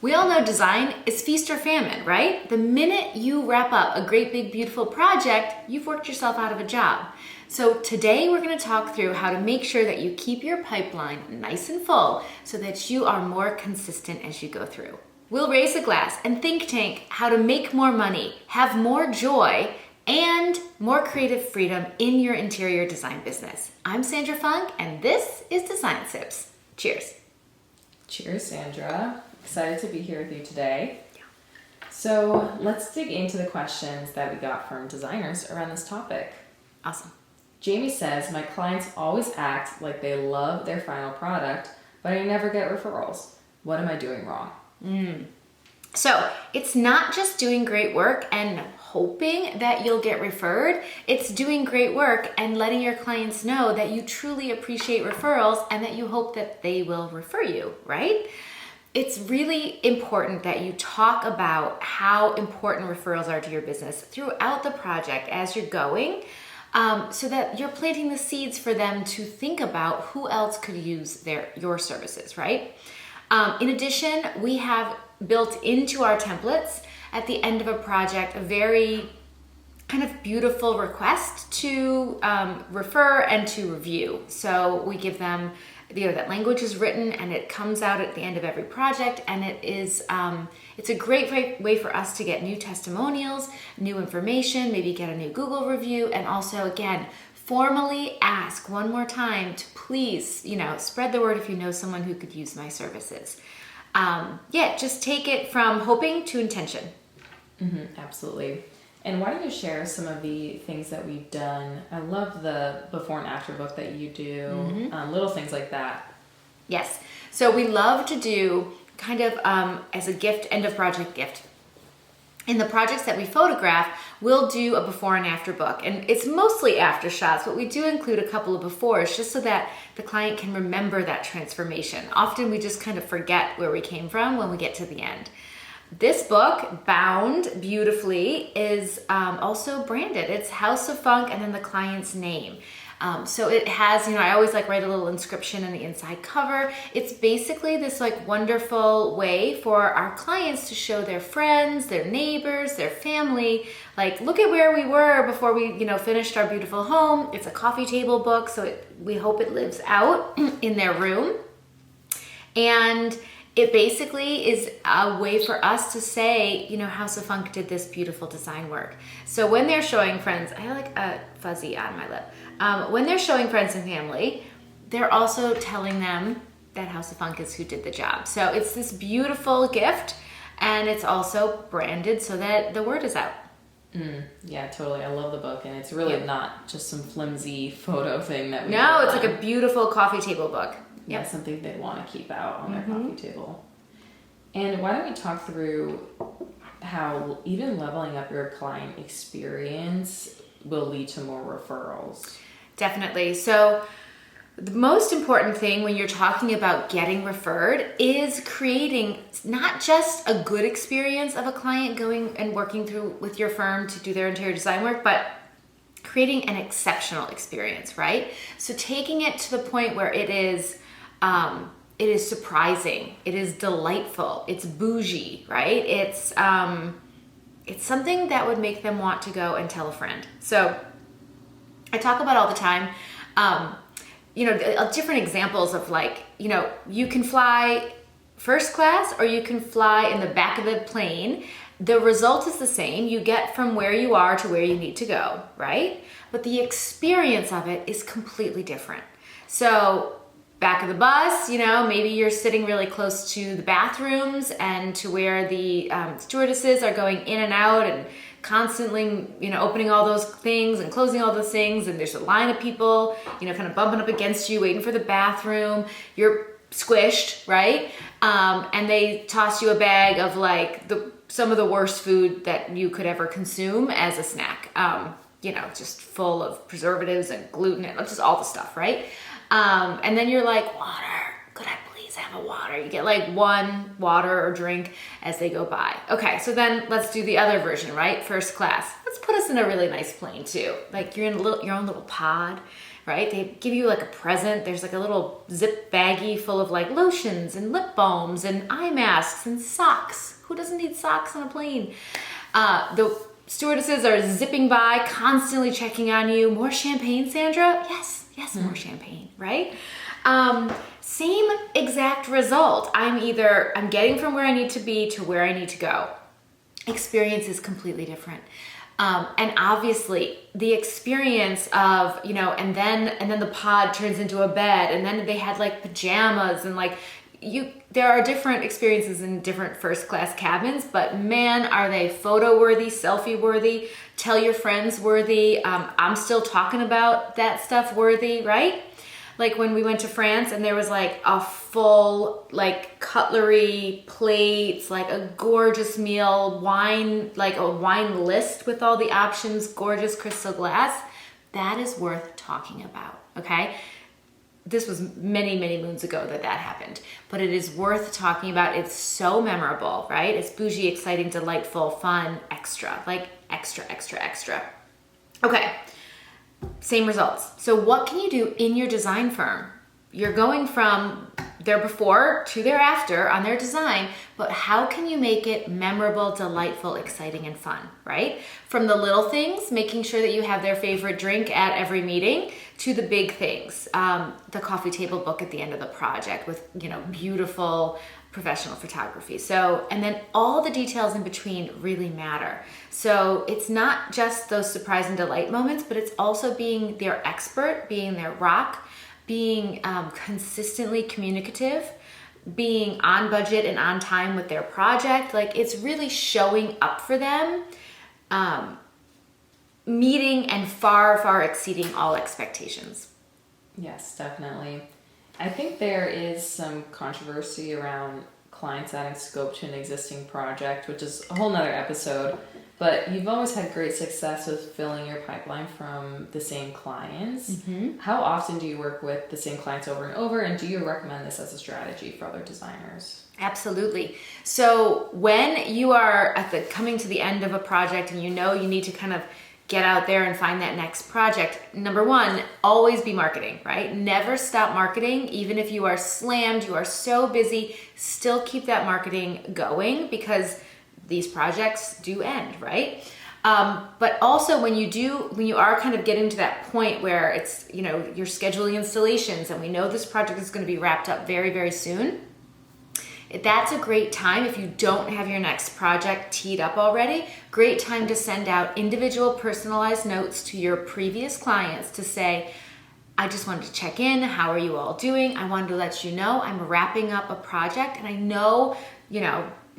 We all know design is feast or famine, right? The minute you wrap up a great big beautiful project, you've worked yourself out of a job. So today we're going to talk through how to make sure that you keep your pipeline nice and full so that you are more consistent as you go through. We'll raise a glass and think tank how to make more money, have more joy, and more creative freedom in your interior design business. I'm Sandra Funk, and this is Design Sips. Cheers. Cheers, Sandra. Excited to be here with you today. So let's dig into the questions that we got from designers around this topic. Awesome. Jamie says, my clients always act like they love their final product, but I never get referrals. What am I doing wrong? So it's not just doing great work and hoping that you'll get referred. It's doing great work and letting your clients know that you truly appreciate referrals and that you hope that they will refer you, right? It's really important that you talk about how important referrals are to your business throughout the project as you're going, so that you're planting the seeds for them to think about who else could use your services, right? In addition, we have built into our templates at the end of a project a very kind of beautiful request to refer and to review. So we give them, that language is written and it comes out at the end of every project, and it is it's a great way for us to get new testimonials, new information, maybe get a new Google review, and also again formally ask one more time to please spread the word if you know someone who could use my services. Just take it from hoping to intention. Absolutely. And why don't you share some of the things that we've done? I love the before and after book that you do, little things like that. Yes. So we love to do kind of as a gift, end of project gift. In the projects that we photograph, we'll do a before and after book. And it's mostly after shots, but we do include a couple of befores just so that the client can remember that transformation. Often we just kind of forget where we came from when we get to the end. This book, bound beautifully, is also branded. It's House of Funk and then the client's name. So it has, I always write a little inscription in the inside cover. It's basically this wonderful way for our clients to show their friends, their neighbors, their family, look at where we were before we, finished our beautiful home. It's a coffee table book, so we hope it lives out in their room. And it basically is a way for us to say, House of Funk did this beautiful design work. So when they're showing friends, I like a fuzzy on my lip. When they're showing friends and family, they're also telling them that House of Funk is who did the job. So it's this beautiful gift, and it's also branded so that the word is out. Yeah, totally. I love the book, and it's really not just some flimsy photo thing that we No, it's like a beautiful coffee table book. Yeah, something they want to keep out on their coffee table. And why don't we talk through how even leveling up your client experience will lead to more referrals? Definitely. So the most important thing when you're talking about getting referred is creating not just a good experience of a client going and working through with your firm to do their interior design work, but creating an exceptional experience, right? So taking it to the point where it is surprising, it is delightful, it's bougie, right? It's something that would make them want to go and tell a friend. So I talk about all the time, different examples of you can fly first class or you can fly in the back of the plane. The result is the same. You get from where you are to where you need to go, right? But the experience of it is completely different. So back of the bus, maybe you're sitting really close to the bathrooms and to where the stewardesses are going in and out and constantly, opening all those things and closing all those things. And there's a line of people, kind of bumping up against you, waiting for the bathroom. You're squished, right? And they toss you a bag of some of the worst food that you could ever consume as a snack. Just full of preservatives and gluten and just all the stuff, right? And then you're like, water, could I please have a water? You get one water or drink as they go by. Okay, so then let's do the other version, right? First class. Let's put us in a really nice plane too. You're in your own little pod right? They give you like a present. There's like a little zip baggie full of like lotions and lip balms and eye masks and socks. Who doesn't need socks on a plane? The stewardesses are zipping by, constantly checking on you. More champagne, Sandra? Yes, more champagne, right? Same exact result. I'm getting from where I need to be to where I need to go. Experience is completely different. And obviously the experience of, and then the pod turns into a bed, and then they had like pajamas and like there are different experiences in different first class cabins, but man, are they photo worthy, selfie worthy, tell your friends worthy. I'm still talking about that stuff worthy, right? Like when we went to France and there was like a full like cutlery, plates, like a gorgeous meal, wine, like a wine list with all the options, gorgeous crystal glass. That is worth talking about, okay? This was many, many moons ago that happened, but it is worth talking about. It's so memorable, right? It's bougie, exciting, delightful, fun, extra, like extra, extra, extra. Okay. Same results. So what can you do in your design firm? You're going from their before to their after on their design, but how can you make it memorable, delightful, exciting, and fun, right? From the little things, making sure that you have their favorite drink at every meeting, to the big things, the coffee table book at the end of the project with, beautiful professional photography. So, and then all the details in between really matter. So it's not just those surprise and delight moments, but it's also being their expert, being their rock, being consistently communicative, being on budget and on time with their project. Like it's really showing up for them, meeting and far, far exceeding all expectations. Yes, definitely. I think there is some controversy around clients adding scope to an existing project, which is a whole nother episode, but you've always had great success with filling your pipeline from the same clients. Mm-hmm. How often do you work with the same clients over and over, and do you recommend this as a strategy for other designers? Absolutely. So when you are coming to the end of a project and you need to kind of get out there and find that next project, number one, always be marketing, right? Never stop marketing. Even if you are slammed, you are so busy, still keep that marketing going because these projects do end, right? But also when you are kind of getting to that point where it's, you're scheduling installations and we know this project is going to be wrapped up very, very soon, that's a great time. If you don't have your next project teed up already, great time to send out individual personalized notes to your previous clients to say, I just wanted to check in. How are you all doing? I wanted to let you know I'm wrapping up a project, and I know,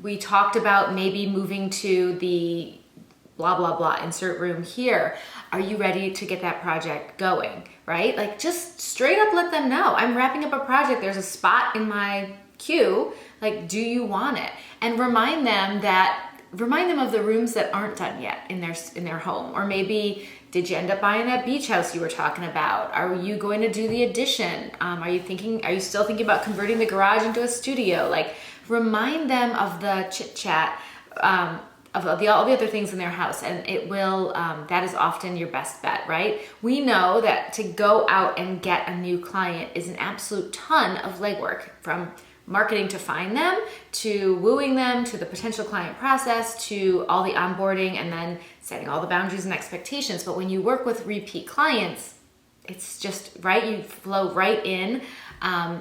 we talked about maybe moving to the blah, blah, blah insert room here. Are you ready to get that project going, right? Like just straight up let them know. I'm wrapping up a project. There's a spot in my queue. Like, do you want it? And remind them of the rooms that aren't done yet in their home. Or maybe, did you end up buying that beach house you were talking about? Are you going to do the addition? Are you still thinking about converting the garage into a studio? Like, remind them of the chit chat, of all the other things in their house, and it will, that is often your best bet, right? We know that to go out and get a new client is an absolute ton of legwork, from marketing to find them, to wooing them, to the potential client process, to all the onboarding, and then setting all the boundaries and expectations. But when you work with repeat clients, it's just right. You flow right in.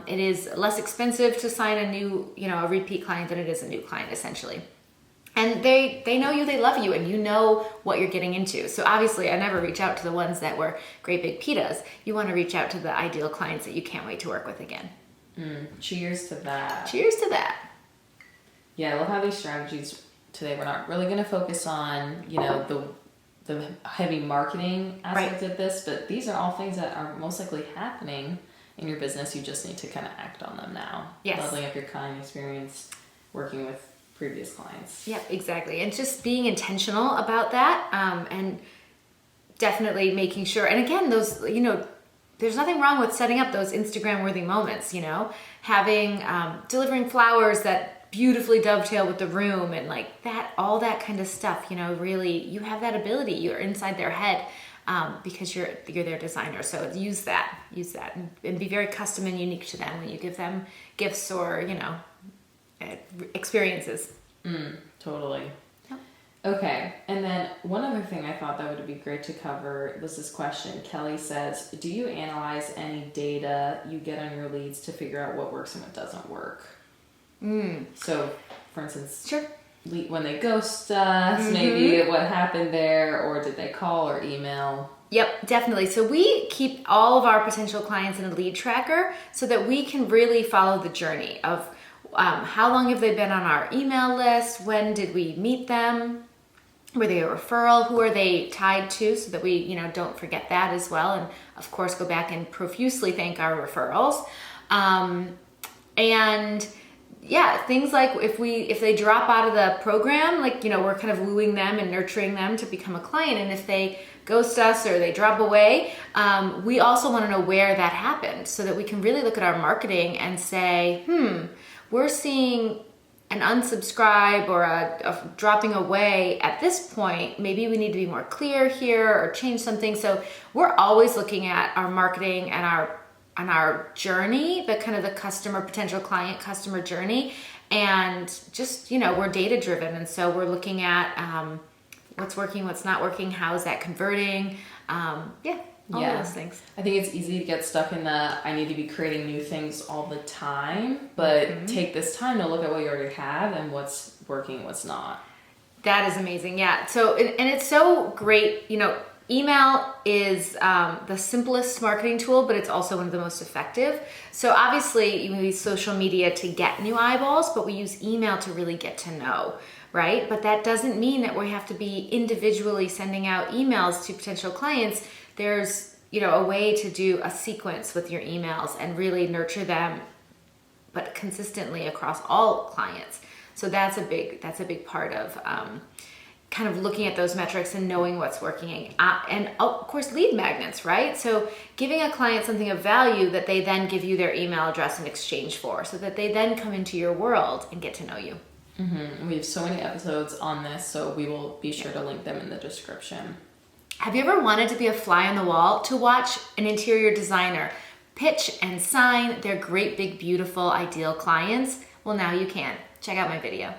It is less expensive to sign a repeat client than it is a new client, essentially. And they know you, they love you, and you know what you're getting into. So obviously I never reach out to the ones that were great big pitas. You want to reach out to the ideal clients that you can't wait to work with again. Cheers to that. Cheers to that. Yeah, I love how these strategies today, we're not really going to focus on, the heavy marketing aspect of this, but these are all things that are most likely happening in your business. You just need to kind of act on them now. Yes. Leveling up your client experience, working with previous clients. Yeah, exactly. And just being intentional about that, and definitely making sure, and again, those, there's nothing wrong with setting up those Instagram worthy moments, having, delivering flowers that beautifully dovetail with the room and like that, all that kind of stuff, really, you have that ability, you're inside their head. because you're their designer. So use that, and be very custom and unique to them when you give them gifts or, experiences. Totally. Yep. Okay, and then one other thing I thought that would be great to cover was this question. Kelly says, do you analyze any data you get on your leads to figure out what works and what doesn't work? So, for instance, Sure. When they ghost us, maybe what happened there, or did they call or email? Yep, definitely. So we keep all of our potential clients in a lead tracker so that we can really follow the journey of how long have they been on our email list, when did we meet them, were they a referral, who are they tied to, so that we don't forget that as well, and of course go back and profusely thank our referrals. And yeah, things like if they drop out of the program, we're kind of wooing them and nurturing them to become a client. And if they ghost us or they drop away, we also want to know where that happened so that we can really look at our marketing and say, we're seeing an unsubscribe or a dropping away at this point. Maybe we need to be more clear here or change something. So we're always looking at our marketing and our journey, the kind of the potential client customer journey. And just, we're data driven. And so we're looking at what's working, what's not working, how is that converting? All of those things. I think it's easy to get stuck in I need to be creating new things all the time, but take this time to look at what you already have and what's working, what's not. That is amazing. Yeah. So, and it's so great, email is the simplest marketing tool, but it's also one of the most effective. So obviously we use social media to get new eyeballs, but we use email to really get to know, right? But that doesn't mean that we have to be individually sending out emails to potential clients. There's, a way to do a sequence with your emails and really nurture them, but consistently across all clients. So that's a big part of kind of looking at those metrics and knowing what's working. And of course, lead magnets, right? So giving a client something of value that they then give you their email address in exchange for, so that they then come into your world and get to know you. We have so many episodes on this, so we will be sure to link them in the description. Have you ever wanted to be a fly on the wall to watch an interior designer pitch and sign their great, big, beautiful, ideal clients? Well, now you can. Check out my video.